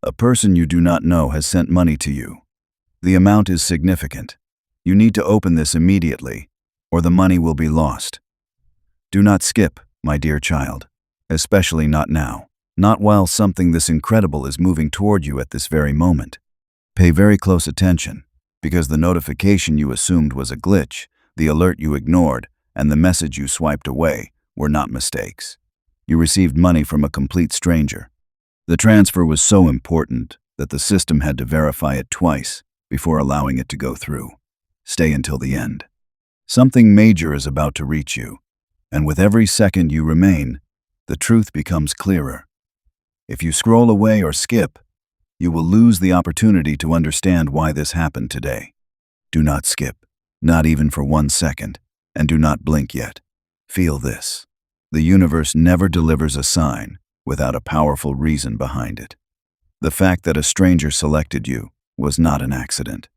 A person you do not know has sent money to you. The amount is significant. You need to open this immediately, or the money will be lost. Do not skip, my dear child, especially not now, not while something this incredible is moving toward you at this very moment. Pay very close attention, because the notification you assumed was a glitch, the alert you ignored, and the message you swiped away were not mistakes. You received money from a complete stranger. The transfer was so important that the system had to verify it twice before allowing it to go through. Stay until the end. Something major is about to reach you, and with every second you remain, the truth becomes clearer. If you scroll away or skip, you will lose the opportunity to understand why this happened today. Do not skip, not even for 1 second, and do not blink yet. Feel this. The universe never delivers a sign without a powerful reason behind it. The fact that a stranger selected you was not an accident.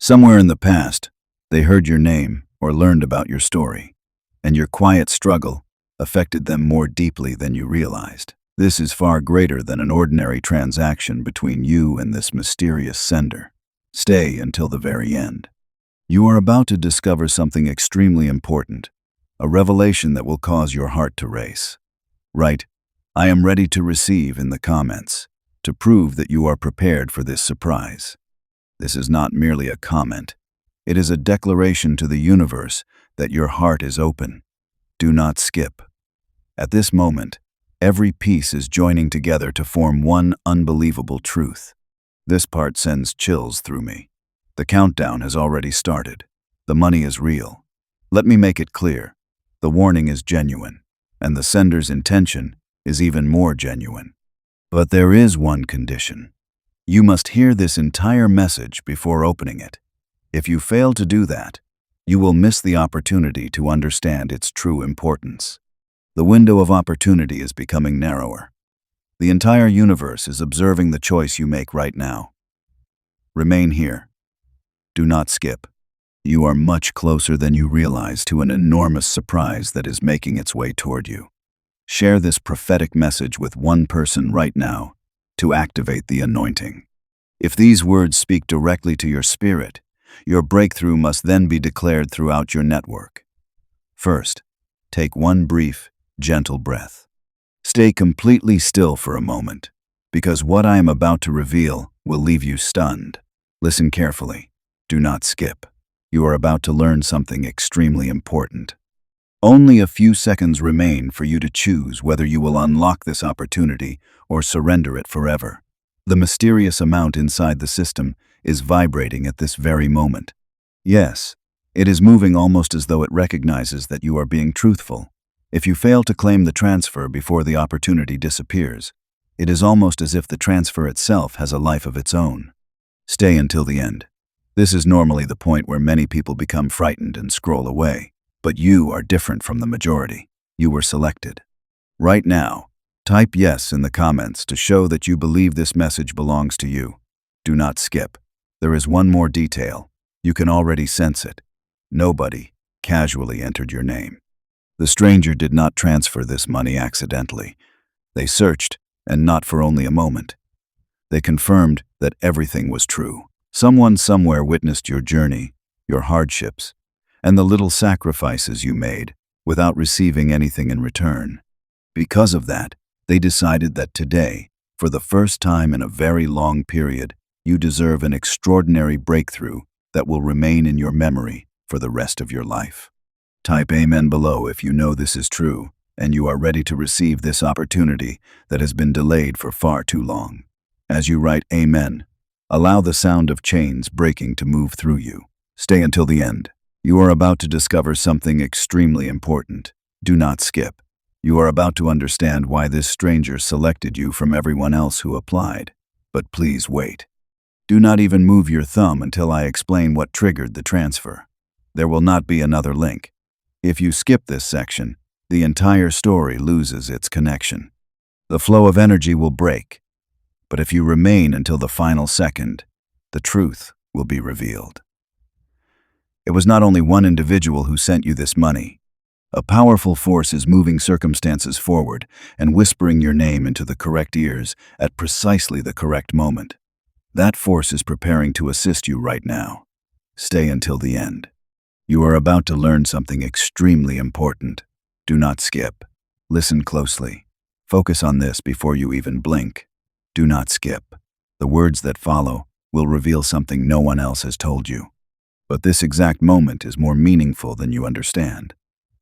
Somewhere in the past, they heard your name or learned about your story, and your quiet struggle affected them more deeply than you realized. This is far greater than an ordinary transaction between you and this mysterious sender. Stay until the very end. You are about to discover something extremely important, a revelation that will cause your heart to race. Write, "I am ready to receive" in the comments, to prove that you are prepared for this surprise. This is not merely a comment. It is a declaration to the universe that your heart is open. Do not skip. At this moment, every piece is joining together to form one unbelievable truth. This part sends chills through me. The countdown has already started. The money is real. Let me make it clear. The warning is genuine, and the sender's intention is even more genuine. But there is one condition. You must hear this entire message before opening it. If you fail to do that, you will miss the opportunity to understand its true importance. The window of opportunity is becoming narrower. The entire universe is observing the choice you make right now. Remain here. Do not skip. You are much closer than you realize to an enormous surprise that is making its way toward you. Share this prophetic message with one person right now to activate the anointing. If these words speak directly to your spirit, your breakthrough must then be declared throughout your network. First, take one brief, gentle breath. Stay completely still for a moment, because what I am about to reveal will leave you stunned. Listen carefully. Do not skip. You are about to learn something extremely important. Only a few seconds remain for you to choose whether you will unlock this opportunity or surrender it forever. The mysterious amount inside the system is vibrating at this very moment. Yes, it is moving almost as though it recognizes that you are being truthful. If you fail to claim the transfer before the opportunity disappears, it is almost as if the transfer itself has a life of its own. Stay until the end. This is normally the point where many people become frightened and scroll away. But you are different from the majority. You were selected. Right now, type yes in the comments to show that you believe this message belongs to you. Do not skip. There is one more detail. You can already sense it. Nobody casually entered your name. The stranger did not transfer this money accidentally. They searched, and not for only a moment. They confirmed that everything was true. Someone somewhere witnessed your journey, your hardships, and the little sacrifices you made without receiving anything in return. Because of that, they decided that today, for the first time in a very long period, you deserve an extraordinary breakthrough that will remain in your memory for the rest of your life. Type Amen below if you know this is true and you are ready to receive this opportunity that has been delayed for far too long. As you write Amen, allow the sound of chains breaking to move through you. Stay until the end. You are about to discover something extremely important. Do not skip. You are about to understand why this stranger selected you from everyone else who applied. But please wait. Do not even move your thumb until I explain what triggered the transfer. There will not be another link. If you skip this section, the entire story loses its connection. The flow of energy will break. But if you remain until the final second, the truth will be revealed. It was not only one individual who sent you this money. A powerful force is moving circumstances forward and whispering your name into the correct ears at precisely the correct moment. That force is preparing to assist you right now. Stay until the end. You are about to learn something extremely important. Do not skip. Listen closely. Focus on this before you even blink. Do not skip. The words that follow will reveal something no one else has told you. But this exact moment is more meaningful than you understand.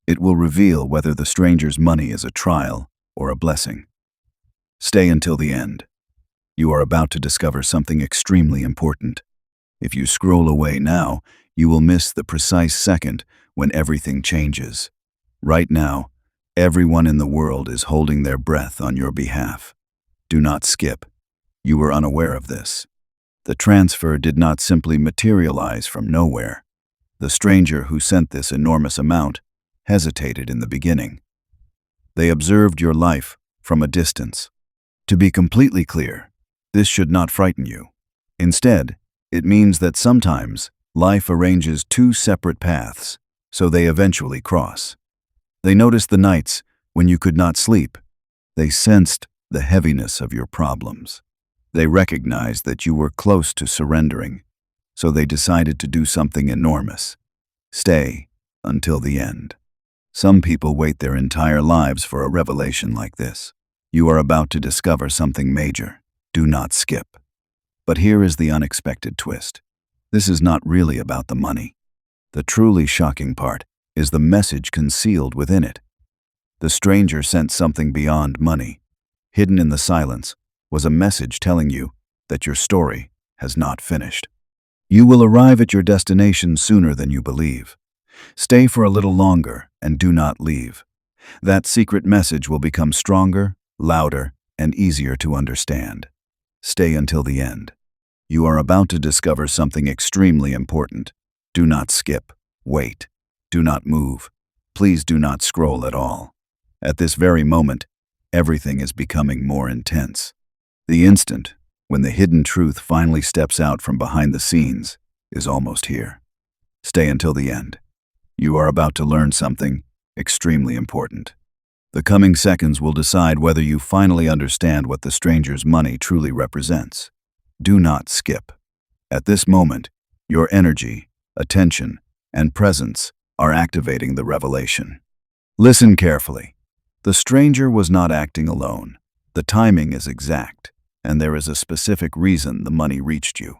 It will reveal whether the stranger's money is a trial or a blessing. Stay until the end. You are about to discover something extremely important. If you scroll away now, you will miss the precise second when everything changes. Right now, everyone in the world is holding their breath on your behalf. Do not skip. You were unaware of this. The transfer did not simply materialize from nowhere. The stranger who sent this enormous amount hesitated in the beginning. They observed your life from a distance. To be completely clear, this should not frighten you. Instead, it means that sometimes life arranges two separate paths, so they eventually cross. They noticed the nights when you could not sleep. They sensed the heaviness of your problems. They recognized that you were close to surrendering, so they decided to do something enormous. Stay until the end. Some people wait their entire lives for a revelation like this. You are about to discover something major. Do not skip. But here is the unexpected twist. This is not really about the money. The truly shocking part is the message concealed within it. The stranger sent something beyond money. Hidden in the silence was a message telling you that your story has not finished. You will arrive at your destination sooner than you believe. Stay for a little longer and do not leave. That secret message will become stronger, louder, and easier to understand. Stay until the end. You are about to discover something extremely important. Do not skip. Wait. Do not move. Please do not scroll at all. At this very moment, everything is becoming more intense. The instant when the hidden truth finally steps out from behind the scenes is almost here. Stay until the end. You are about to learn something extremely important. The coming seconds will decide whether you finally understand what the stranger's money truly represents. Do not skip. At this moment, your energy, attention, and presence are activating the revelation. Listen carefully. The stranger was not acting alone. The timing is exact, and there is a specific reason the money reached you.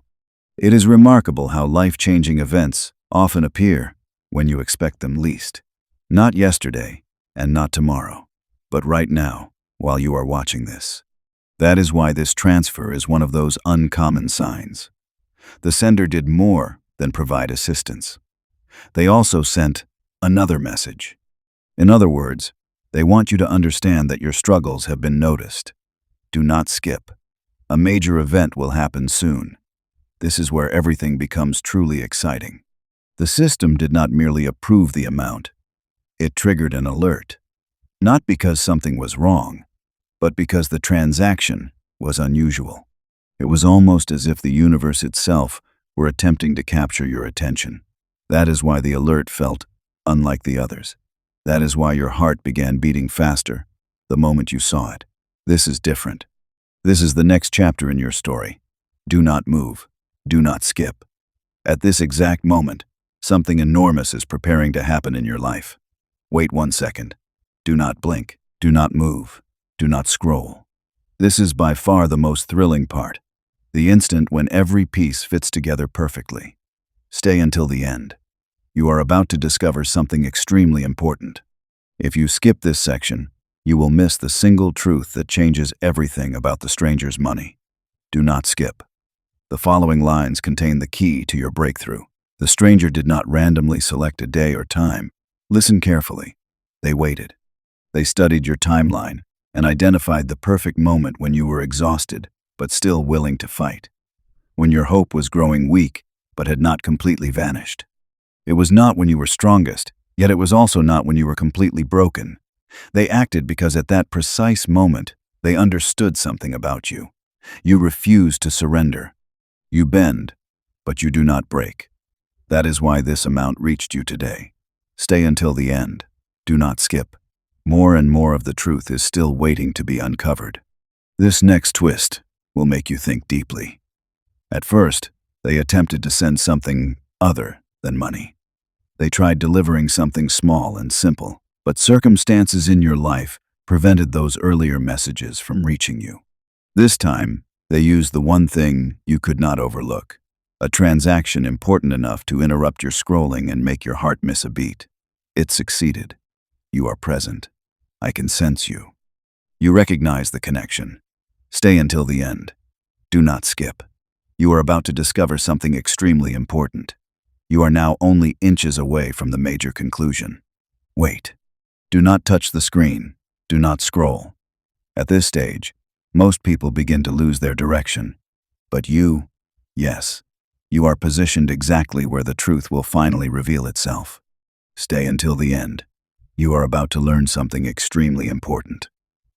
It is remarkable how life-changing events often appear when you expect them least. Not yesterday, and not tomorrow, but right now, while you are watching this. That is why this transfer is one of those uncommon signs. The sender did more than provide assistance. They also sent another message. In other words, they want you to understand that your struggles have been noticed. Do not skip. A major event will happen soon. This is where everything becomes truly exciting. The system did not merely approve the amount. It triggered an alert. Not because something was wrong, but because the transaction was unusual. It was almost as if the universe itself were attempting to capture your attention. That is why the alert felt unlike the others. That is why your heart began beating faster the moment you saw it. This is different. This is the next chapter in your story. Do not move. Do not skip. At this exact moment, something enormous is preparing to happen in your life. Wait 1 second. Do not blink. Do not move. Do not scroll. This is by far the most thrilling part. The instant when every piece fits together perfectly. Stay until the end. You are about to discover something extremely important. If you skip this section, you will miss the single truth that changes everything about the stranger's money. Do not skip. The following lines contain the key to your breakthrough. The stranger did not randomly select a day or time. Listen carefully. They waited. They studied your timeline and identified the perfect moment when you were exhausted but still willing to fight. When your hope was growing weak but had not completely vanished. It was not when you were strongest, yet it was also not when you were completely broken. They acted because at that precise moment, they understood something about you. You refuse to surrender. You bend, but you do not break. That is why this amount reached you today. Stay until the end. Do not skip. More and more of the truth is still waiting to be uncovered. This next twist will make you think deeply. At first, they attempted to send something other than money. They tried delivering something small and simple, but circumstances in your life prevented those earlier messages from reaching you. This time, they used the one thing you could not overlook, a transaction important enough to interrupt your scrolling and make your heart miss a beat. It succeeded. You are present. I can sense you. You recognize the connection. Stay until the end. Do not skip. You are about to discover something extremely important. You are now only inches away from the major conclusion. Wait. Do not touch the screen. Do not scroll. At this stage, most people begin to lose their direction. But you, yes, you are positioned exactly where the truth will finally reveal itself. Stay until the end. You are about to learn something extremely important.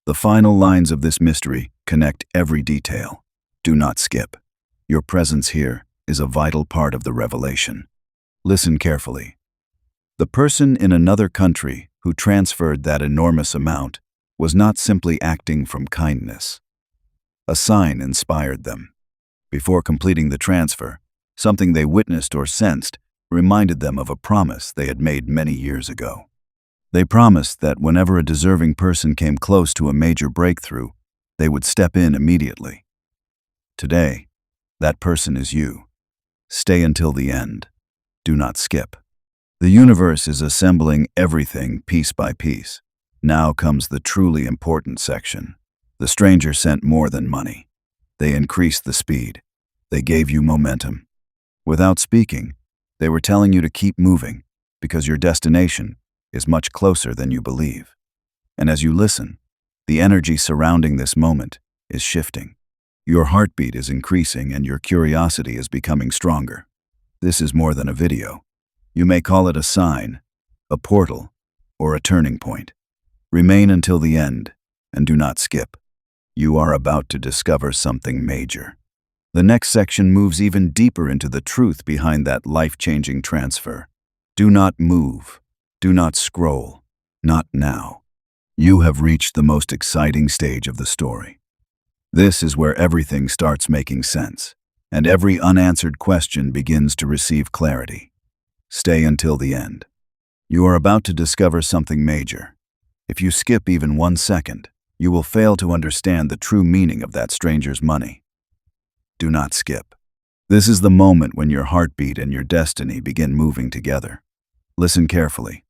The final lines of this mystery connect every detail. Do not skip. Your presence here is a vital part of the revelation. Listen carefully. The person in another country who transferred that enormous amount was not simply acting from kindness. A sign inspired them. Before completing the transfer, something they witnessed or sensed reminded them of a promise they had made many years ago. They promised that whenever a deserving person came close to a major breakthrough, they would step in immediately. Today, that person is you. Stay until the end. Do not skip. The universe is assembling everything piece by piece. Now comes the truly important section. The stranger sent more than money. They increased the speed. They gave you momentum. Without speaking, they were telling you to keep moving because your destination is much closer than you believe. And as you listen, the energy surrounding this moment is shifting. Your heartbeat is increasing and your curiosity is becoming stronger. This is more than a video. You may call it a sign, a portal, or a turning point. Remain until the end and do not skip. You are about to discover something major. The next section moves even deeper into the truth behind that life-changing transfer. Do not move. Do not scroll. Not now. You have reached the most exciting stage of the story. This is where everything starts making sense, and every unanswered question begins to receive clarity. Stay until the end. You are about to discover something major. If you skip even 1 second, you will fail to understand the true meaning of that stranger's money. Do not skip. This is the moment when your heartbeat and your destiny begin moving together. Listen carefully.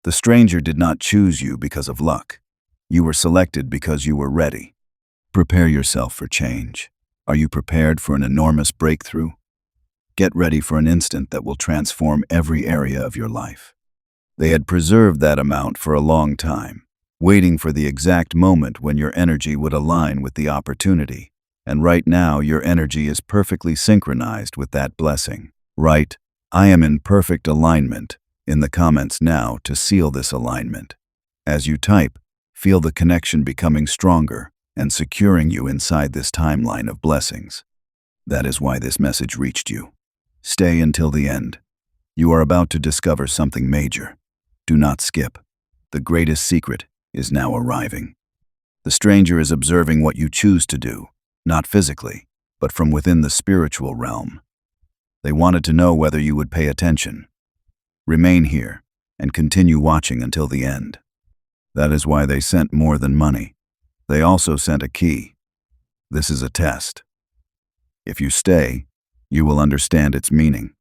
The stranger did not choose you because of luck. You were selected because you were ready. Prepare yourself for change. Are you prepared for an enormous breakthrough? Get ready for an instant that will transform every area of your life. They had preserved that amount for a long time, waiting for the exact moment when your energy would align with the opportunity. And right now, your energy is perfectly synchronized with that blessing. Write, "I am in perfect alignment," in the comments now to seal this alignment. As you type, feel the connection becoming stronger and securing you inside this timeline of blessings. That is why this message reached you. Stay until the end. You are about to discover something major. Do not skip. The greatest secret is now arriving. The stranger is observing what you choose to do, not physically, but from within the spiritual realm. They wanted to know whether you would pay attention. Remain here and continue watching until the end. That is why they sent more than money. They also sent a key. This is a test. If you stay, you will understand its meaning.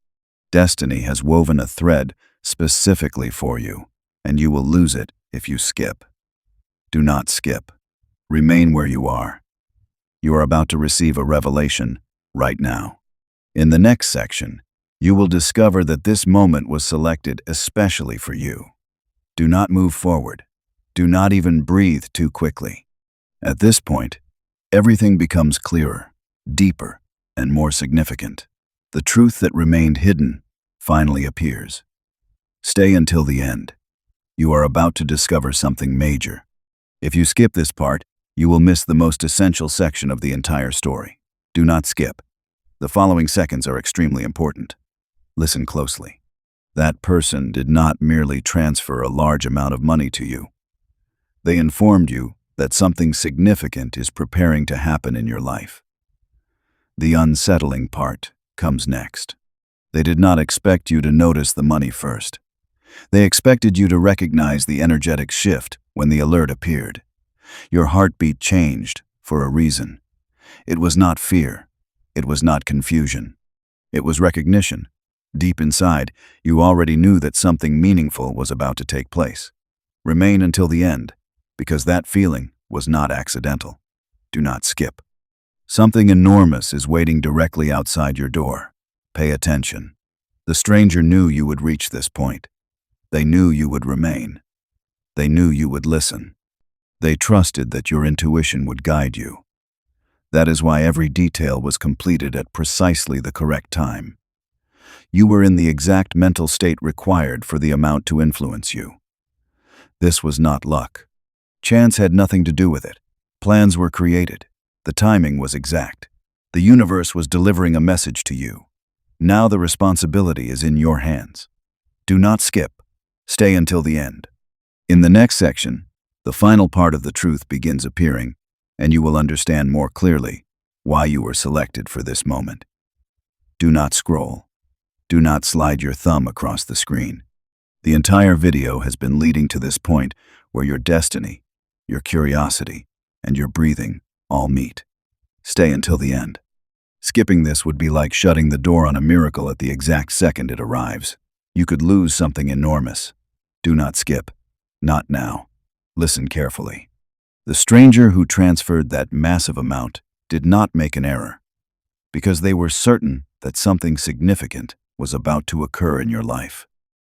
Destiny has woven a thread specifically for you, and you will lose it if you skip. Do not skip. Remain where you are. You are about to receive a revelation right now. In the next section, you will discover that this moment was selected especially for you. Do not move forward. Do not even breathe too quickly. At this point, everything becomes clearer, deeper, and more significant. The truth that remained hidden finally appears. Stay until the end. You are about to discover something major. If you skip this part, you will miss the most essential section of the entire story. Do not skip. The following seconds are extremely important. Listen closely. That person did not merely transfer a large amount of money to you. They informed you that something significant is preparing to happen in your life. The unsettling part comes next. They did not expect you to notice the money first. They expected you to recognize the energetic shift when the alert appeared. Your heartbeat changed for a reason. It was not fear. It was not confusion. It was recognition. Deep inside, you already knew that something meaningful was about to take place. Remain until the end, because that feeling was not accidental. Do not skip. Something enormous is waiting directly outside your door. Pay attention. The stranger knew you would reach this point. They knew you would remain. They knew you would listen. They trusted that your intuition would guide you. That is why every detail was completed at precisely the correct time. You were in the exact mental state required for the amount to influence you. This was not luck. Chance had nothing to do with it. Plans were created. The timing was exact. The universe was delivering a message to you. Now the responsibility is in your hands. Do not skip. Stay until the end. In the next section, the final part of the truth begins appearing, and you will understand more clearly why you were selected for this moment. Do not scroll. Do not slide your thumb across the screen. The entire video has been leading to this point where your destiny, your curiosity, and your breathing all meet. Stay until the end. Skipping this would be like shutting the door on a miracle at the exact second it arrives. You could lose something enormous. Do not skip. Not now. Listen carefully. The stranger who transferred that massive amount did not make an error, because they were certain that something significant was about to occur in your life.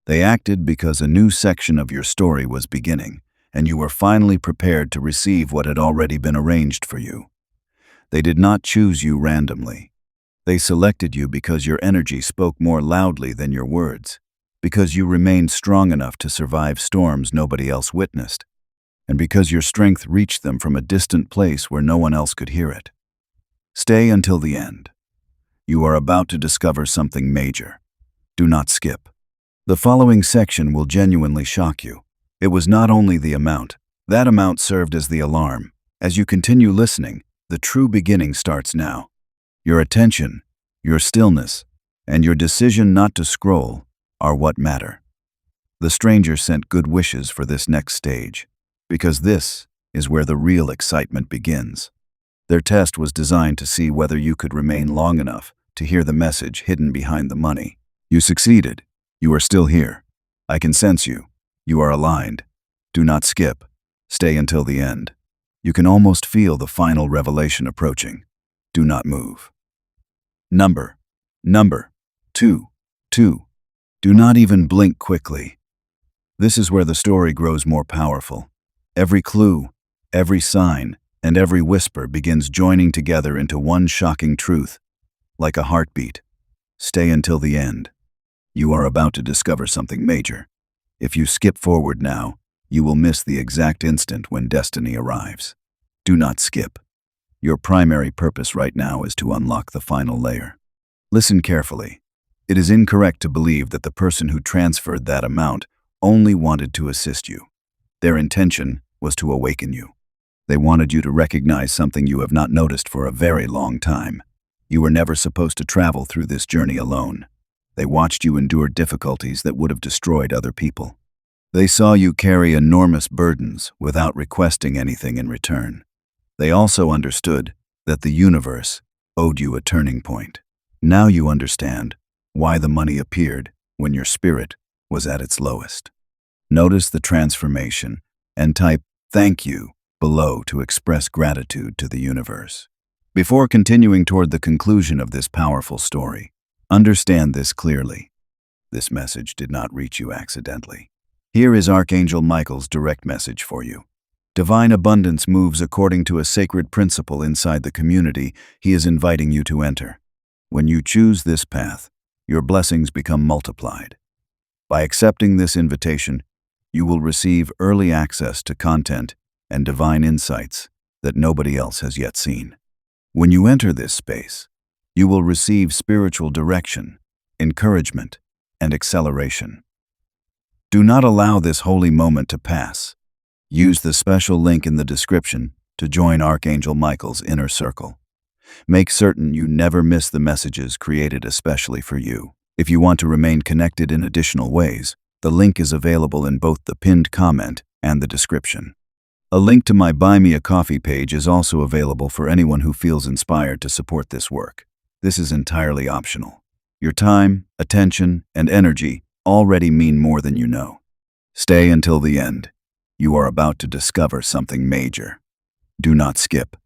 They acted because a new section of your story was beginning, and you were finally prepared to receive what had already been arranged for you. They did not choose you randomly. They selected you because your energy spoke more loudly than your words, because you remained strong enough to survive storms nobody else witnessed, and because your strength reached them from a distant place where no one else could hear it. Stay until the end. You are about to discover something major. Do not skip. The following section will genuinely shock you. It was not only the amount. That amount served as the alarm. As you continue listening, the true beginning starts now. Your attention, your stillness, and your decision not to scroll are what matter. The stranger sent good wishes for this next stage, because this is where the real excitement begins. Their test was designed to see whether you could remain long enough to hear the message hidden behind the money. You succeeded. You are still here. I can sense you. You are aligned. Do not skip. Stay until the end. You can almost feel the final revelation approaching. Do not move. Number 2. Do not even blink quickly. This is where the story grows more powerful. Every clue, every sign, and every whisper begins joining together into one shocking truth, like a heartbeat. Stay until the end. You are about to discover something major. If you skip forward now, you will miss the exact instant when destiny arrives. Do not skip. Your primary purpose right now is to unlock the final layer. Listen carefully. It is incorrect to believe that the person who transferred that amount only wanted to assist you. Their intention was to awaken you. They wanted you to recognize something you have not noticed for a very long time. You were never supposed to travel through this journey alone. They watched you endure difficulties that would have destroyed other people. They saw you carry enormous burdens without requesting anything in return. They also understood that the universe owed you a turning point. Now you understand why the money appeared when your spirit was at its lowest. Notice the transformation and type "thank you" below to express gratitude to the universe. Before continuing toward the conclusion of this powerful story, understand this clearly. This message did not reach you accidentally. Here is Archangel Michael's direct message for you. Divine abundance moves according to a sacred principle inside the community he is inviting you to enter. When you choose this path, your blessings become multiplied. By accepting this invitation, you will receive early access to content and divine insights that nobody else has yet seen. When you enter this space, you will receive spiritual direction, encouragement, and acceleration. Do not allow this holy moment to pass. Use the special link in the description to join Archangel Michael's inner circle. Make certain you never miss the messages created especially for you. If you want to remain connected in additional ways, the link is available in both the pinned comment and the description. A link to my Buy Me a Coffee page is also available for anyone who feels inspired to support this work. This is entirely optional. Your time, attention, and energy already mean more than you know. Stay until the end. You are about to discover something major. Do not skip.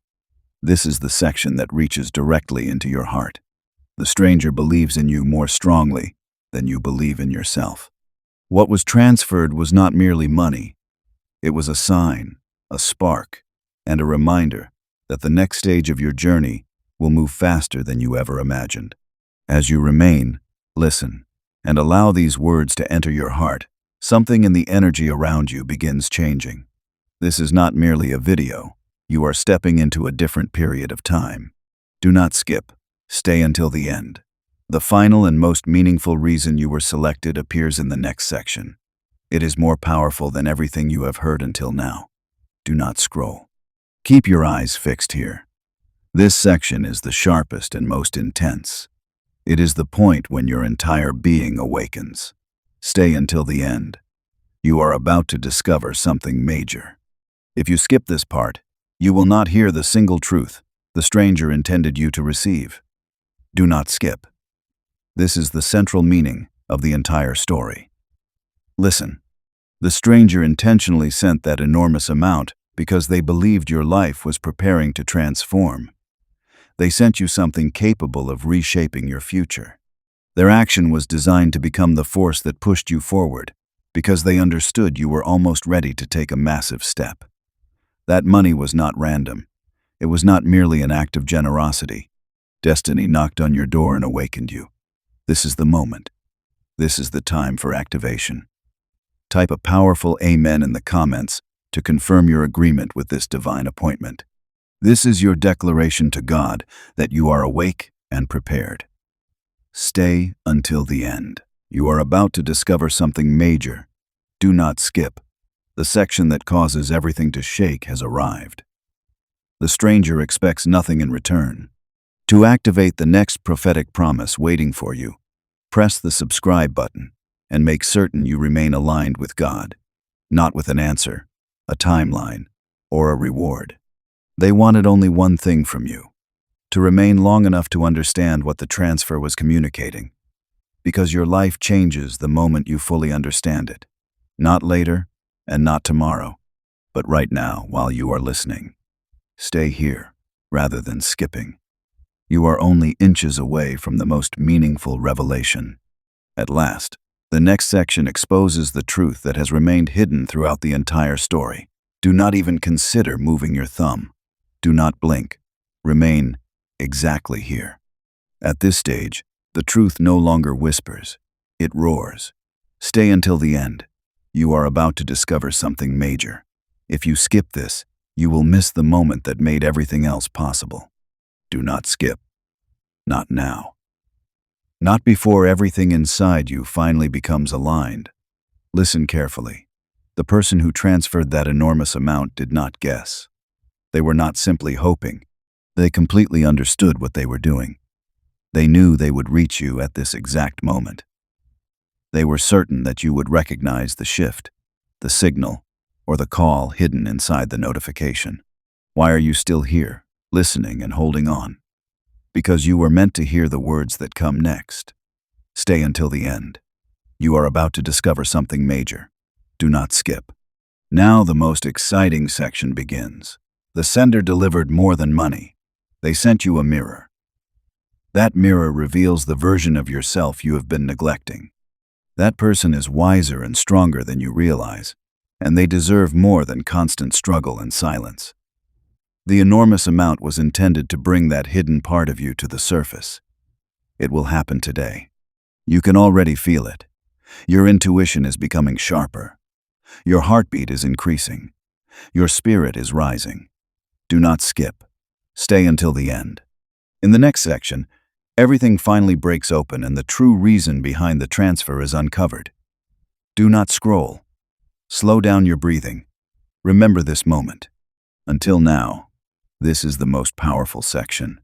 This is the section that reaches directly into your heart. The stranger believes in you more strongly than you believe in yourself. What was transferred was not merely money. It was a sign, a spark, and a reminder that the next stage of your journey will move faster than you ever imagined. As you remain, listen, and allow these words to enter your heart, something in the energy around you begins changing. This is not merely a video. You are stepping into a different period of time. Do not skip. Stay until the end. The final and most meaningful reason you were selected appears in the next section. It is more powerful than everything you have heard until now. Do not scroll. Keep your eyes fixed here. This section is the sharpest and most intense. It is the point when your entire being awakens. Stay until the end. You are about to discover something major. If you skip this part, you will not hear the single truth the stranger intended you to receive. Do not skip. This is the central meaning of the entire story. Listen. The stranger intentionally sent that enormous amount because they believed your life was preparing to transform. They sent you something capable of reshaping your future. Their action was designed to become the force that pushed you forward because they understood you were almost ready to take a massive step. That money was not random. It was not merely an act of generosity. Destiny knocked on your door and awakened you. This is the moment. This is the time for activation. Type a powerful amen in the comments to confirm your agreement with this divine appointment. This is your declaration to God that you are awake and prepared. Stay until the end. You are about to discover something major. Do not skip. The section that causes everything to shake has arrived. The stranger expects nothing in return. To activate the next prophetic promise waiting for you, press the subscribe button and make certain you remain aligned with God, not with an answer, a timeline, or a reward. They wanted only one thing from you: to remain long enough to understand what the transfer was communicating. Because your life changes the moment you fully understand it. Not later and not tomorrow, but right now while you are listening. Stay here rather than skipping. You are only inches away from the most meaningful revelation. At last, the next section exposes the truth that has remained hidden throughout the entire story. Do not even consider moving your thumb. Do not blink. Remain exactly here. At this stage, the truth no longer whispers. It roars. Stay until the end. You are about to discover something major. If you skip this, you will miss the moment that made everything else possible. Do not skip. Not now. Not before everything inside you finally becomes aligned. Listen carefully. The person who transferred that enormous amount did not guess. They were not simply hoping. They completely understood what they were doing. They knew they would reach you at this exact moment. They were certain that you would recognize the shift, the signal, or the call hidden inside the notification. Why are you still here, listening and holding on? Because you were meant to hear the words that come next. Stay until the end. You are about to discover something major. Do not skip. Now the most exciting section begins. The sender delivered more than money. They sent you a mirror. That mirror reveals the version of yourself you have been neglecting. That person is wiser and stronger than you realize, and they deserve more than constant struggle and silence. The enormous amount was intended to bring that hidden part of you to the surface. It will happen today. You can already feel it. Your intuition is becoming sharper. Your heartbeat is increasing. Your spirit is rising. Do not skip. Stay until the end. In the next section, Everything finally breaks open and the true reason behind the transfer is uncovered. Do not scroll. Slow down your breathing. Remember this moment. Until now, this is the most powerful section.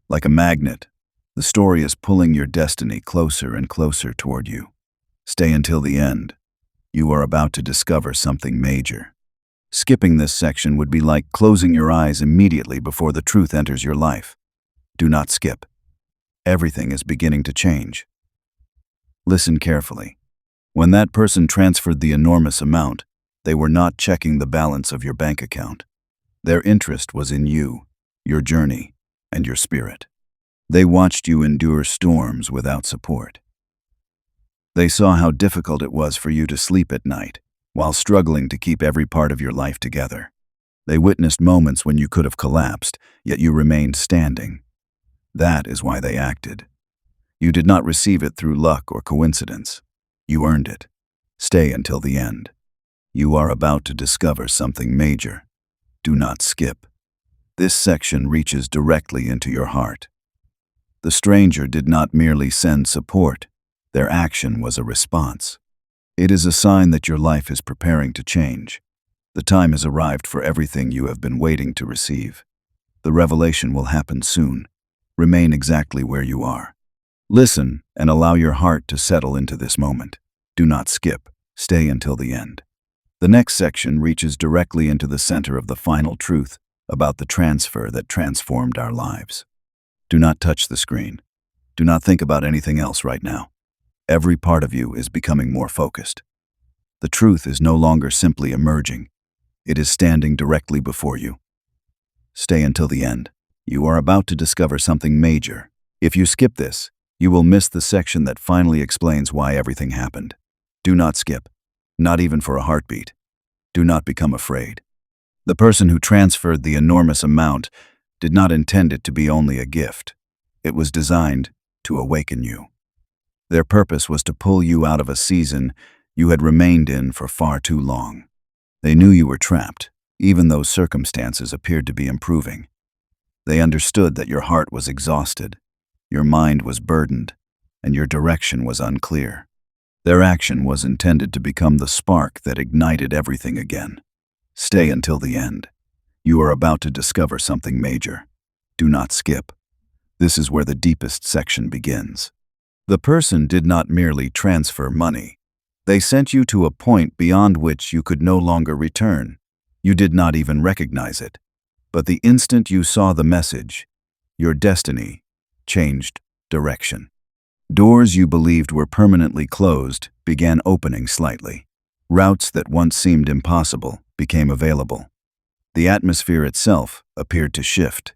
Like a magnet, the story is pulling your destiny closer and closer toward you. Stay until the end. You are about to discover something major. Skipping this section would be like closing your eyes immediately before the truth enters your life. Do not skip. Everything is beginning to change. Listen carefully. When that person transferred the enormous amount, they were not checking the balance of your bank account. Their interest was in you, your journey, and your spirit. They watched you endure storms without support. They saw how difficult it was for you to sleep at night, while struggling to keep every part of your life together. They witnessed moments when you could have collapsed, yet you remained standing. That is why they acted. You did not receive it through luck or coincidence. You earned it. Stay until the end. You are about to discover something major. Do not skip. This section reaches directly into your heart. The stranger did not merely send support. Their action was a response. It is a sign that your life is preparing to change. The time has arrived for everything you have been waiting to receive. The revelation will happen soon. Remain exactly where you are. Listen and allow your heart to settle into this moment. Do not skip. Stay until the end. The next section reaches directly into the center of the final truth about the transfer that transformed our lives. Do not touch the screen. Do not think about anything else right now. Every part of you is becoming more focused. The truth is no longer simply emerging. It is standing directly before you. Stay until the end. You are about to discover something major. If you skip this, you will miss the section that finally explains why everything happened. Do not skip, not even for a heartbeat. Do not become afraid. The person who transferred the enormous amount did not intend it to be only a gift. It was designed to awaken you. Their purpose was to pull you out of a season you had remained in for far too long. They knew you were trapped, even though circumstances appeared to be improving. They understood that your heart was exhausted, your mind was burdened, and your direction was unclear. Their action was intended to become the spark that ignited everything again. Stay until the end. You are about to discover something major. Do not skip. This is where the deepest section begins. The person did not merely transfer money. They sent you to a point beyond which you could no longer return. You did not even recognize it. But the instant you saw the message, your destiny changed direction. Doors you believed were permanently closed began opening slightly. Routes that once seemed impossible became available. The atmosphere itself appeared to shift.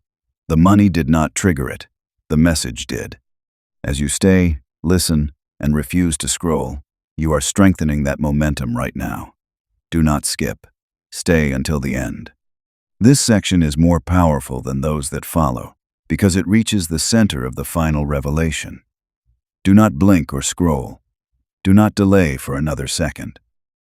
The money did not trigger it. The message did. As you stay, listen, and refuse to scroll, you are strengthening that momentum right now. Do not skip. Stay until the end. This section is more powerful than those that follow because it reaches the center of the final revelation. Do not blink or scroll. Do not delay for another second.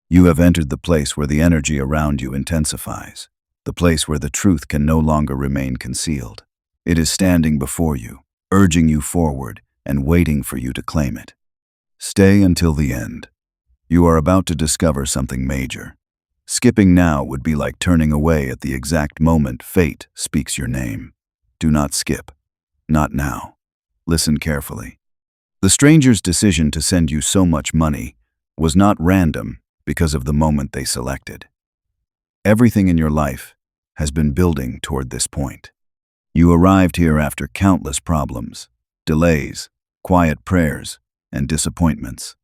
You have entered the place where the energy around you intensifies, the place where the truth can no longer remain concealed. It is standing before you, urging you forward and waiting for you to claim it. Stay until the end. You are about to discover something major. Skipping now would be like turning away at the exact moment fate speaks your name. Do not skip. Not now. Listen carefully. The stranger's decision to send you so much money was not random because of the moment they selected. Everything in your life has been building toward this point. You arrived here after countless problems, delays, quiet prayers, and disappointments.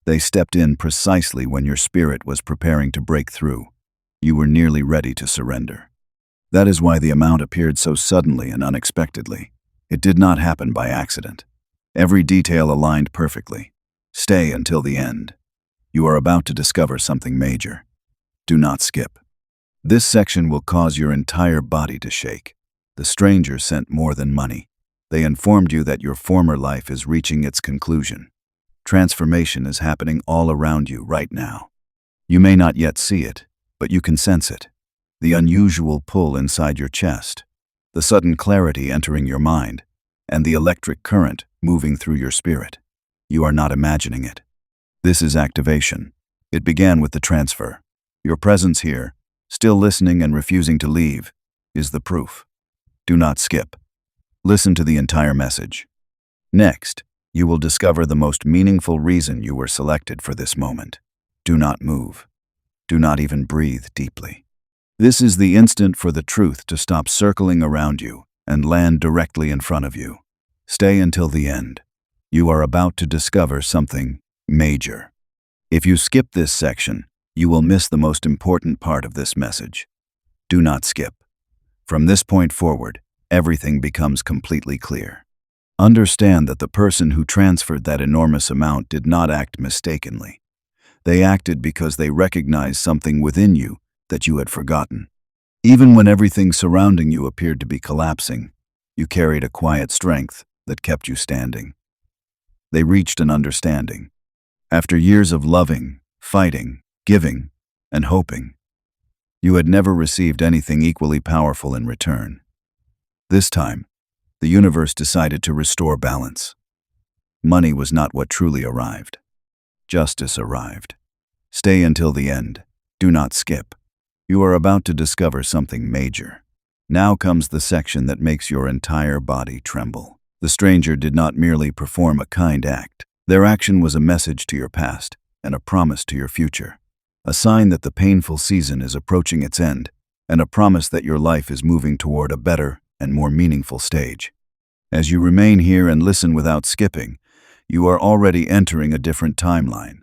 They stepped in precisely when your spirit was preparing to break through. You were nearly ready to surrender. That is why the amount appeared so suddenly and unexpectedly. It did not happen by accident. Every detail aligned perfectly. Stay until the end. You are about to discover something major. Do not skip. This section will cause your entire body to shake. The stranger sent more than money. They informed you that your former life is reaching its conclusion. Transformation is happening all around you right now. You may not yet see it, but you can sense it. The unusual pull inside your chest, the sudden clarity entering your mind, and the electric current moving through your spirit. You are not imagining it. This is activation. It began with the transfer. Your presence here, still listening and refusing to leave, is the proof. Do not skip. Listen to the entire message. Next, you will discover the most meaningful reason you were selected for this moment. Do not move. Do not even breathe deeply. This is the instant for the truth to stop circling around you and land directly in front of you. Stay until the end. You are about to discover something major. If you skip this section, you will miss the most important part of this message. Do not skip. From this point forward, everything becomes completely clear. Understand that the person who transferred that enormous amount did not act mistakenly. They acted because they recognized something within you that you had forgotten. Even when everything surrounding you appeared to be collapsing, you carried a quiet strength that kept you standing. They reached an understanding. After years of loving, fighting, giving, and hoping, you had never received anything equally powerful in return. This time, the universe decided to restore balance. Money was not what truly arrived. Justice arrived. Stay until the end. Do not skip. You are about to discover something major. Now comes the section that makes your entire body tremble. The stranger did not merely perform a kind act. Their action was a message to your past and a promise to your future. A sign that the painful season is approaching its end, and a promise that your life is moving toward a better and more meaningful stage. As you remain here and listen without skipping, you are already entering a different timeline.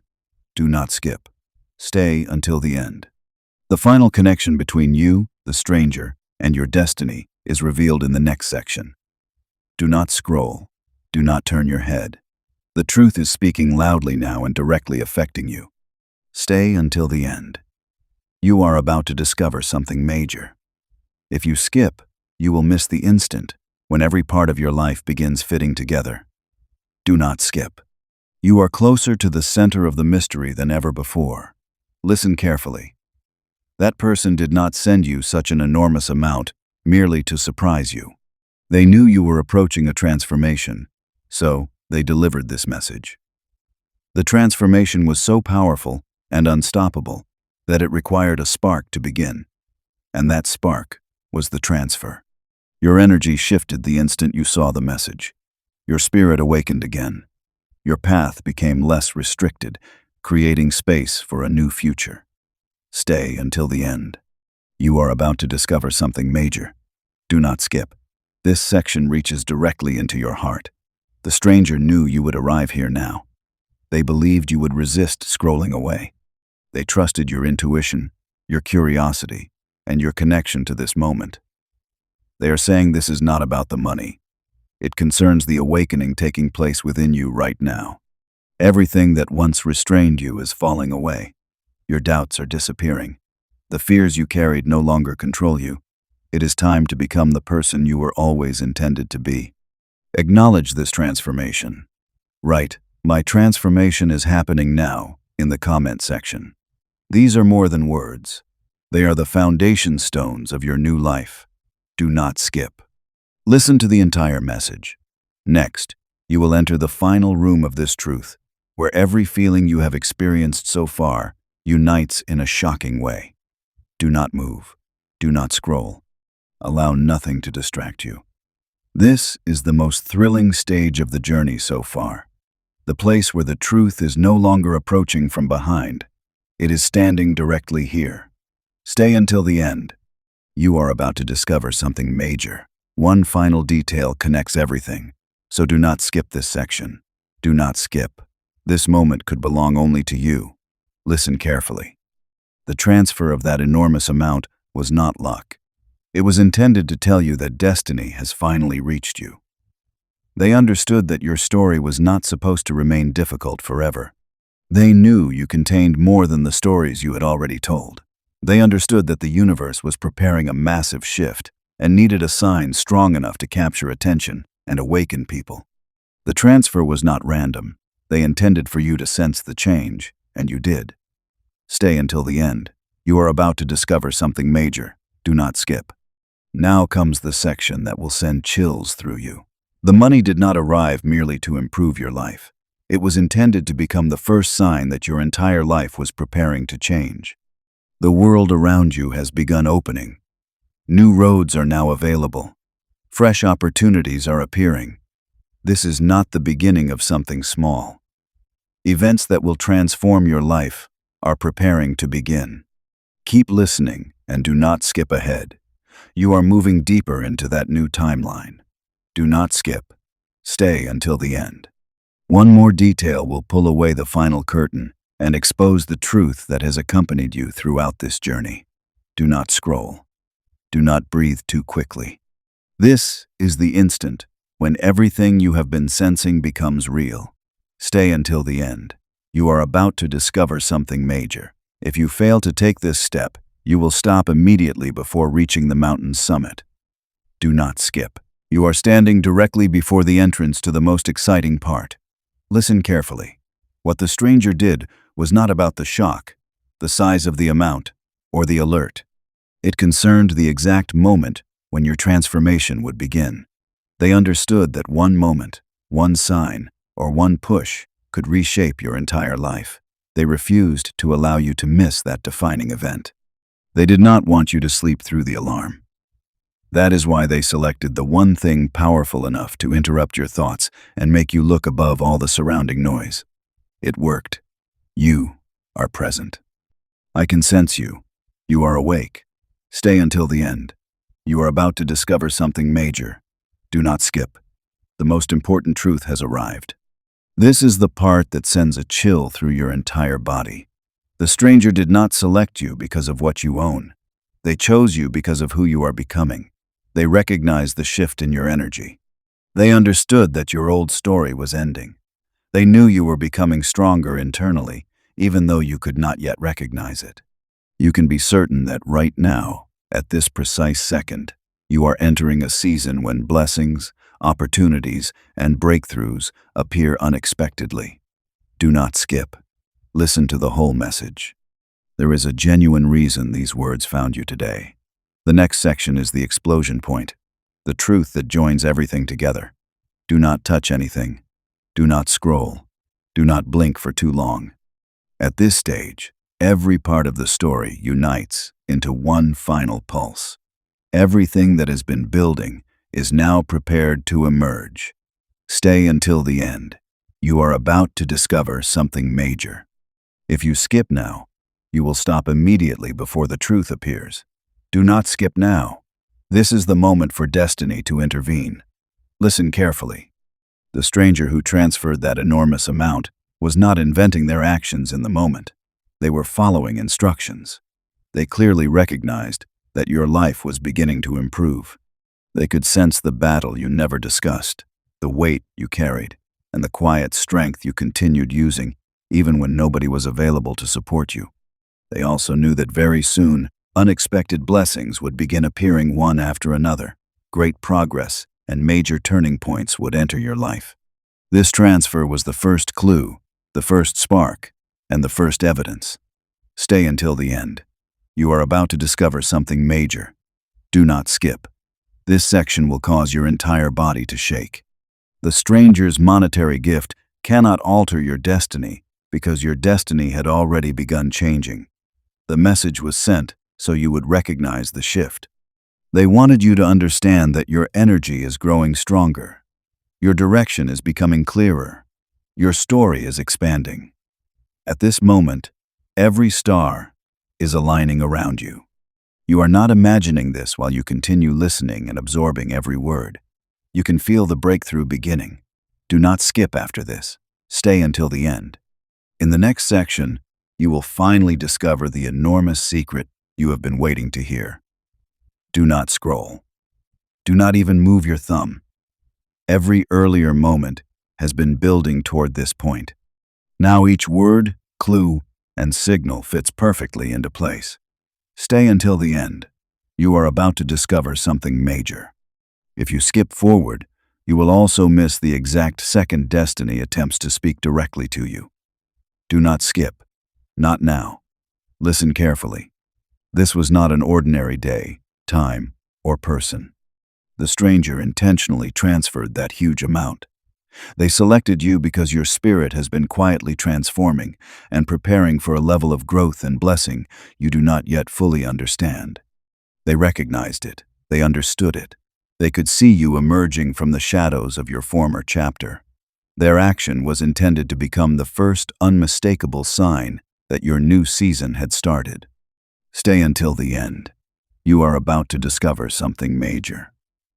Do not skip. Stay until the end. The final connection between you, the stranger, and your destiny is revealed in the next section. Do not scroll. Do not turn your head. The truth is speaking loudly now and directly affecting you. Stay until the end. You are about to discover something major. If you skip, you will miss the instant when every part of your life begins fitting together. Do not skip. You are closer to the center of the mystery than ever before. Listen carefully. That person did not send you such an enormous amount merely to surprise you. They knew you were approaching a transformation, so they delivered this message. The transformation was so powerful and unstoppable that it required a spark to begin. And that spark was the transfer. Your energy shifted the instant you saw the message. Your spirit awakened again. Your path became less restricted, creating space for a new future. Stay until the end. You are about to discover something major. Do not skip. This section reaches directly into your heart. The stranger knew you would arrive here now. They believed you would resist scrolling away. They trusted your intuition, your curiosity, and your connection to this moment. They are saying this is not about the money. It concerns the awakening taking place within you right now. Everything that once restrained you is falling away. Your doubts are disappearing. The fears you carried no longer control you. It is time to become the person you were always intended to be. Acknowledge this transformation. Write, "My transformation is happening now," in the comment section. These are more than words. They are the foundation stones of your new life. Do not skip. Listen to the entire message. Next, you will enter the final room of this truth, where every feeling you have experienced so far unites in a shocking way. Do not move. Do not scroll. Allow nothing to distract you. This is the most thrilling stage of the journey so far. The place where the truth is no longer approaching from behind. It is standing directly here. Stay until the end. You are about to discover something major. One final detail connects everything, so do not skip this section. Do not skip. This moment could belong only to you. Listen carefully. The transfer of that enormous amount was not luck. It was intended to tell you that destiny has finally reached you. They understood that your story was not supposed to remain difficult forever. They knew you contained more than the stories you had already told. They understood that the universe was preparing a massive shift and needed a sign strong enough to capture attention and awaken people. The transfer was not random. They intended for you to sense the change, and you did. Stay until the end. You are about to discover something major. Do not skip. Now comes the section that will send chills through you. The money did not arrive merely to improve your life. It was intended to become the first sign that your entire life was preparing to change. The world around you has begun opening. New roads are now available. Fresh opportunities are appearing. This is not the beginning of something small. Events that will transform your life are preparing to begin. Keep listening and do not skip ahead. You are moving deeper into that new timeline. Do not skip. Stay until the end. One more detail will pull away the final curtain and expose the truth that has accompanied you throughout this journey. Do not scroll. Do not breathe too quickly. This is the instant when everything you have been sensing becomes real. Stay until the end. You are about to discover something major. If you fail to take this step, you will stop immediately before reaching the mountain's summit. Do not skip. You are standing directly before the entrance to the most exciting part. Listen carefully. What the stranger did was not about the shock, the size of the amount, or the alert. It concerned the exact moment when your transformation would begin. They understood that one moment, one sign, or one push could reshape your entire life. They refused to allow you to miss that defining event. They did not want you to sleep through the alarm. That is why they selected the one thing powerful enough to interrupt your thoughts and make you look above all the surrounding noise. It worked. You are present. I can sense you. You are awake. Stay until the end. You are about to discover something major. Do not skip. The most important truth has arrived. This is the part that sends a chill through your entire body. The stranger did not select you because of what you own. They chose you because of who you are becoming. They recognized the shift in your energy. They understood that your old story was ending. They knew you were becoming stronger internally, even though you could not yet recognize it. You can be certain that right now, at this precise second, you are entering a season when blessings, opportunities, and breakthroughs appear unexpectedly. Do not skip. Listen to the whole message. There is a genuine reason these words found you today. The next section is the explosion point, the truth that joins everything together. Do not touch anything. Do not scroll. Do not blink for too long. At this stage, every part of the story unites into one final pulse. Everything that has been building is now prepared to emerge. Stay until the end. You are about to discover something major. If you skip now, you will stop immediately before the truth appears. Do not skip now. This is the moment for destiny to intervene. Listen carefully. The stranger who transferred that enormous amount was not inventing their actions in the moment. They were following instructions. They clearly recognized that your life was beginning to improve. They could sense the battle you never discussed, the weight you carried, and the quiet strength you continued using even when nobody was available to support you. They also knew that very soon, unexpected blessings would begin appearing one after another. Great progress and major turning points would enter your life. This transfer was the first clue, the first spark, and the first evidence. Stay until the end. You are about to discover something major. Do not skip. This section will cause your entire body to shake. The stranger's monetary gift cannot alter your destiny because your destiny had already begun changing. The message was sent so you would recognize the shift. They wanted you to understand that your energy is growing stronger. Your direction is becoming clearer. Your story is expanding. At this moment, every star is aligning around you. You are not imagining this while you continue listening and absorbing every word. You can feel the breakthrough beginning. Do not skip after this. Stay until the end. In the next section, you will finally discover the enormous secret you have been waiting to hear. Do not scroll. Do not even move your thumb. Every earlier moment has been building toward this point. Now each word, clue, and signal fits perfectly into place. Stay until the end. You are about to discover something major. If you skip forward, you will also miss the exact second destiny attempts to speak directly to you. Do not skip. Not now. Listen carefully. This was not an ordinary day, time, or person. The stranger intentionally transferred that huge amount. They selected you because your spirit has been quietly transforming and preparing for a level of growth and blessing you do not yet fully understand. They recognized it. They understood it. They could see you emerging from the shadows of your former chapter. Their action was intended to become the first unmistakable sign that your new season had started. Stay until the end. You are about to discover something major.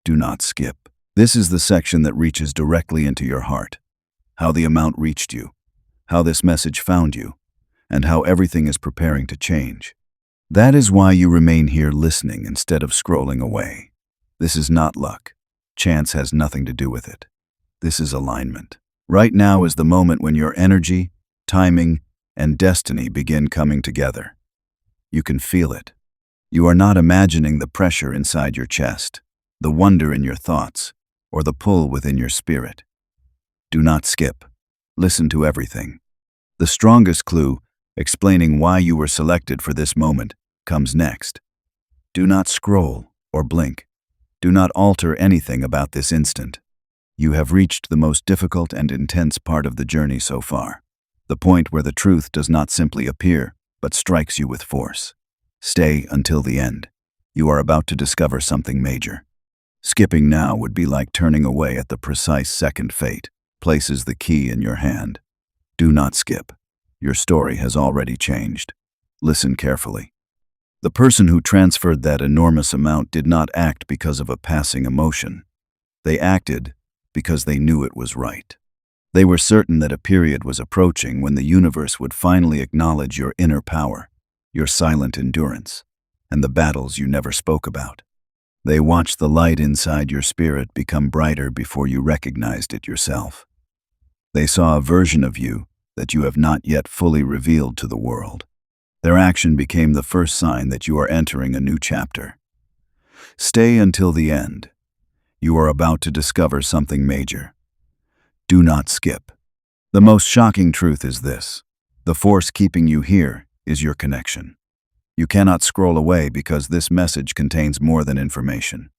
Do not skip. This is the section that reaches directly into your heart. How the amount reached you, how this message found you, and how everything is preparing to change. That is why you remain here listening instead of scrolling away. This is not luck. Chance has nothing to do with it. This is alignment. Right now is the moment when your energy, timing, and destiny begin coming together. You can feel it. You are not imagining the pressure inside your chest, the wonder in your thoughts, or the pull within your spirit. Do not skip. Listen to everything. The strongest clue, explaining why you were selected for this moment, comes next. Do not scroll or blink. Do not alter anything about this instant. You have reached the most difficult and intense part of the journey so far, the point where the truth does not simply appear, but strikes you with force. Stay until the end. You are about to discover something major. Skipping now would be like turning away at the precise second fate places the key in your hand. Do not skip. Your story has already changed. Listen carefully. The person who transferred that enormous amount did not act because of a passing emotion. They acted because they knew it was right. They were certain that a period was approaching when the universe would finally acknowledge your inner power, your silent endurance, and the battles you never spoke about. They watched the light inside your spirit become brighter before you recognized it yourself. They saw a version of you that you have not yet fully revealed to the world. Their action became the first sign that you are entering a new chapter. Stay until the end. You are about to discover something major. Do not skip. The most shocking truth is this: the force keeping you here is your connection. You cannot scroll away because this message contains more than information.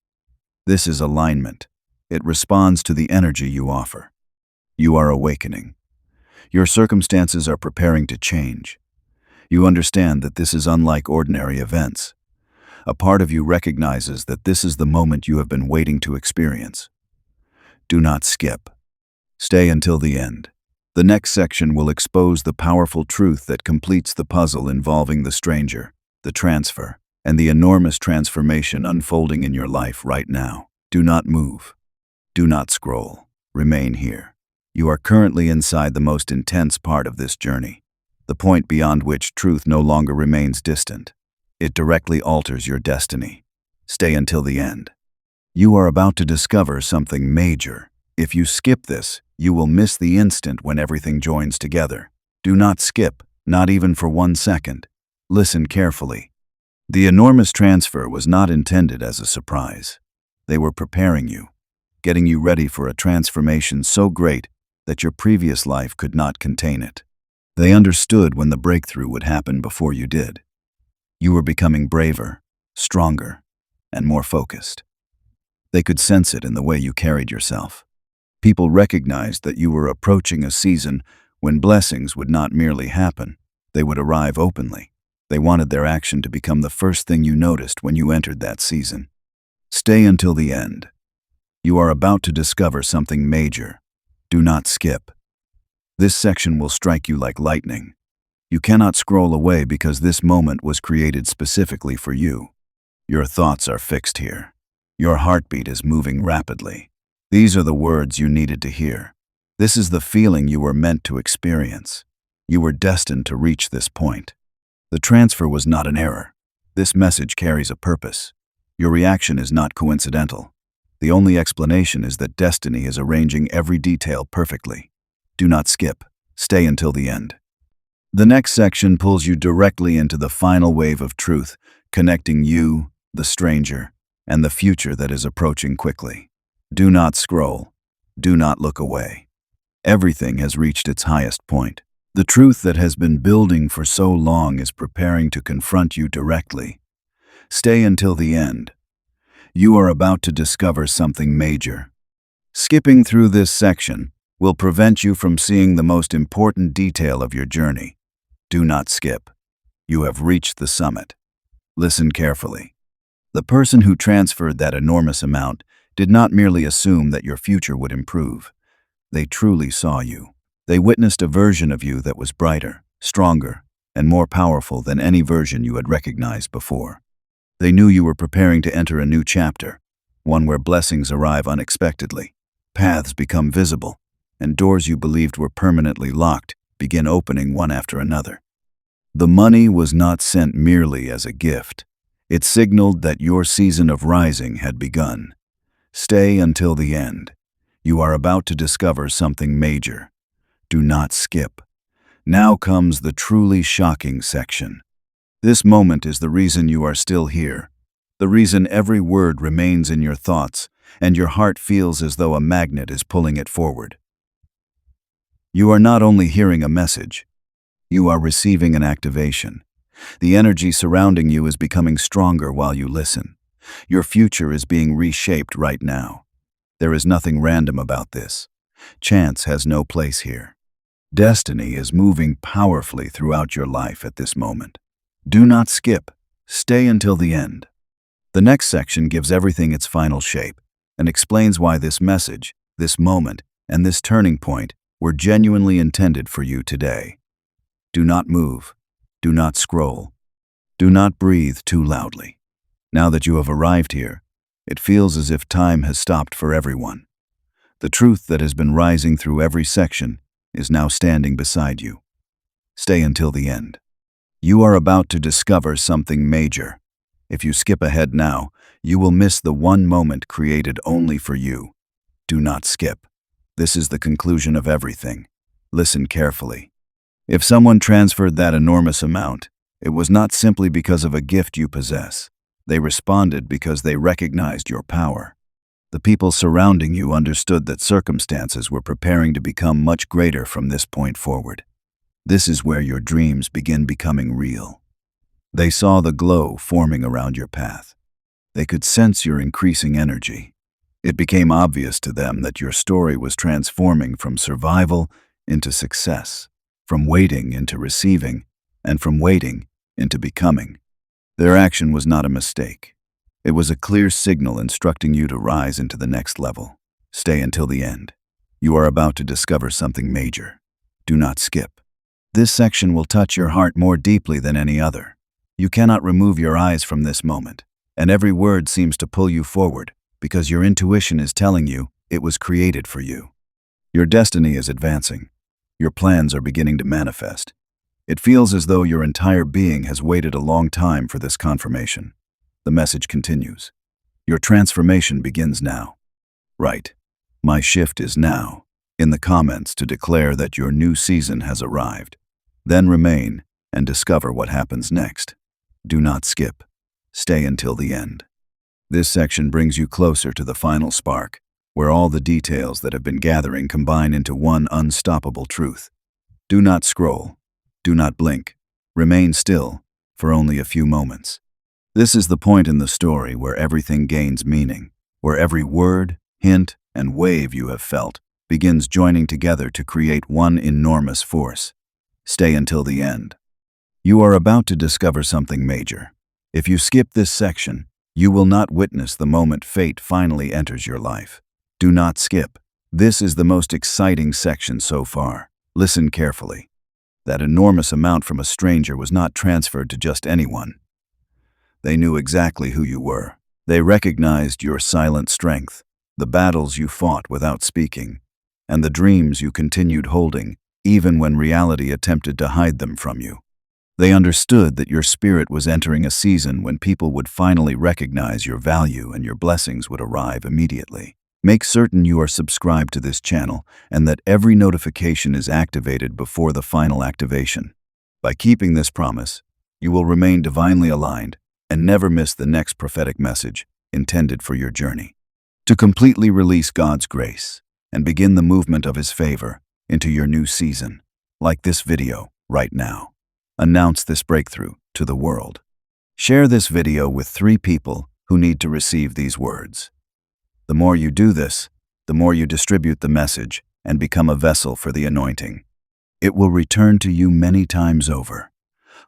This is alignment. It responds to the energy you offer. You are awakening. Your circumstances are preparing to change. You understand that this is unlike ordinary events. A part of you recognizes that this is the moment you have been waiting to experience. Do not skip. Stay until the end. The next section will expose the powerful truth that completes the puzzle involving the stranger, the transfer, and the enormous transformation unfolding in your life right now. Do not move. Do not scroll. Remain here. You are currently inside the most intense part of this journey, the point beyond which truth no longer remains distant. It directly alters your destiny. Stay until the end. You are about to discover something major. If you skip this, you will miss the instant when everything joins together. Do not skip, not even for 1 second. Listen carefully. The enormous transfer was not intended as a surprise. They were preparing you, getting you ready for a transformation so great that your previous life could not contain it. They understood when the breakthrough would happen before you did. You were becoming braver, stronger, and more focused. They could sense it in the way you carried yourself. People recognized that you were approaching a season when blessings would not merely happen, they would arrive openly. They wanted their action to become the first thing you noticed when you entered that season. Stay until the end. You are about to discover something major. Do not skip. This section will strike you like lightning. You cannot scroll away because this moment was created specifically for you. Your thoughts are fixed here. Your heartbeat is moving rapidly. These are the words you needed to hear. This is the feeling you were meant to experience. You were destined to reach this point. The transfer was not an error. This message carries a purpose. Your reaction is not coincidental. The only explanation is that destiny is arranging every detail perfectly. Do not skip. Stay until the end. The next section pulls you directly into the final wave of truth, connecting you, the stranger, and the future that is approaching quickly. Do not scroll. Do not look away. Everything has reached its highest point. The truth that has been building for so long is preparing to confront you directly. Stay until the end. You are about to discover something major. Skipping through this section will prevent you from seeing the most important detail of your journey. Do not skip. You have reached the summit. Listen carefully. The person who transferred that enormous amount did not merely assume that your future would improve. They truly saw you. They witnessed a version of you that was brighter, stronger, and more powerful than any version you had recognized before. They knew you were preparing to enter a new chapter, one where blessings arrive unexpectedly, paths become visible, and doors you believed were permanently locked begin opening one after another. The money was not sent merely as a gift. It signaled that your season of rising had begun. Stay until the end. You are about to discover something major. Do not skip. Now comes the truly shocking section. This moment is the reason you are still here, the reason every word remains in your thoughts, and your heart feels as though a magnet is pulling it forward. You are not only hearing a message, you are receiving an activation. The energy surrounding you is becoming stronger while you listen. Your future is being reshaped right now. There is nothing random about this. Chance has no place here. Destiny is moving powerfully throughout your life at this moment. Do not skip. Stay until the end. The next section gives everything its final shape and explains why this message, this moment, and this turning point were genuinely intended for you today. Do not move. Do not scroll. Do not breathe too loudly. Now that you have arrived here, it feels as if time has stopped for everyone. The truth that has been rising through every section is now standing beside you. Stay until the end. You are about to discover something major. If you skip ahead now, you will miss the one moment created only for you. Do not skip. This is the conclusion of everything. Listen carefully. If someone transferred that enormous amount, it was not simply because of a gift you possess. They responded because they recognized your power. The people surrounding you understood that circumstances were preparing to become much greater from this point forward. This is where your dreams begin becoming real. They saw the glow forming around your path. They could sense your increasing energy. It became obvious to them that your story was transforming from survival into success, from waiting into receiving, and from waiting into becoming. Their action was not a mistake. It was a clear signal instructing you to rise into the next level. Stay until the end. You are about to discover something major. Do not skip. This section will touch your heart more deeply than any other. You cannot remove your eyes from this moment, and every word seems to pull you forward because your intuition is telling you it was created for you. Your destiny is advancing. Your plans are beginning to manifest. It feels as though your entire being has waited a long time for this confirmation. The message continues. Your transformation begins now. Write, "My shift is now," in the comments to declare that your new season has arrived. Then remain and discover what happens next. Do not skip. Stay until the end. This section brings you closer to the final spark, where all the details that have been gathering combine into one unstoppable truth. Do not scroll. Do not blink. Remain still for only a few moments. This is the point in the story where everything gains meaning, where every word, hint, and wave you have felt begins joining together to create one enormous force. Stay until the end. You are about to discover something major. If you skip this section, you will not witness the moment fate finally enters your life. Do not skip. This is the most exciting section so far. Listen carefully. That enormous amount from a stranger was not transferred to just anyone. They knew exactly who you were. They recognized your silent strength, the battles you fought without speaking, and the dreams you continued holding, even when reality attempted to hide them from you. They understood that your spirit was entering a season when people would finally recognize your value and your blessings would arrive immediately. Make certain you are subscribed to this channel and that every notification is activated before the final activation. By keeping this promise, you will remain divinely aligned and never miss the next prophetic message intended for your journey. To completely release God's grace and begin the movement of His favor into your new season, like this video right now. Announce this breakthrough to the world. Share this video with 3 people who need to receive these words. The more you do this, the more you distribute the message and become a vessel for the anointing. It will return to you many times over,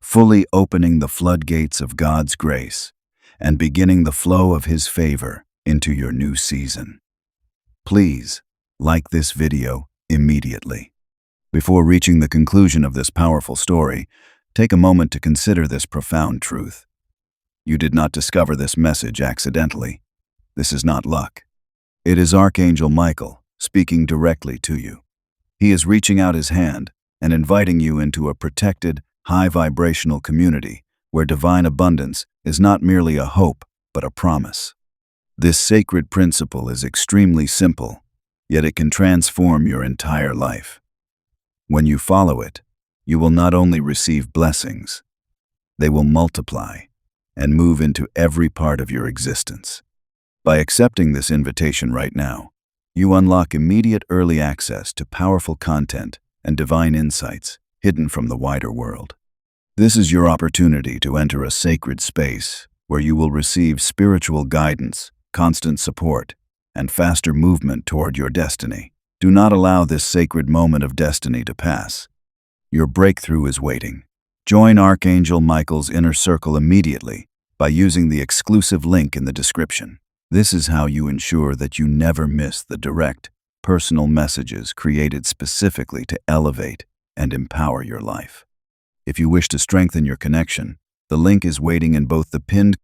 fully opening the floodgates of God's grace and beginning the flow of His favor into your new season. Please like this video immediately. Before reaching the conclusion of this powerful story, take a moment to consider this profound truth. You did not discover this message accidentally. This is not luck. It is Archangel Michael speaking directly to you. He is reaching out his hand and inviting you into a protected, high-vibrational community where divine abundance is not merely a hope, but a promise. This sacred principle is extremely simple, yet it can transform your entire life. When you follow it, you will not only receive blessings, they will multiply and move into every part of your existence. By accepting this invitation right now, you unlock immediate early access to powerful content and divine insights hidden from the wider world. This is your opportunity to enter a sacred space where you will receive spiritual guidance, constant support, and faster movement toward your destiny. Do not allow this sacred moment of destiny to pass. Your breakthrough is waiting. Join Archangel Michael's inner circle immediately by using the exclusive link in the description. This is how you ensure that you never miss the direct, personal messages created specifically to elevate and empower your life. If you wish to strengthen your connection, the link is waiting in both the pinned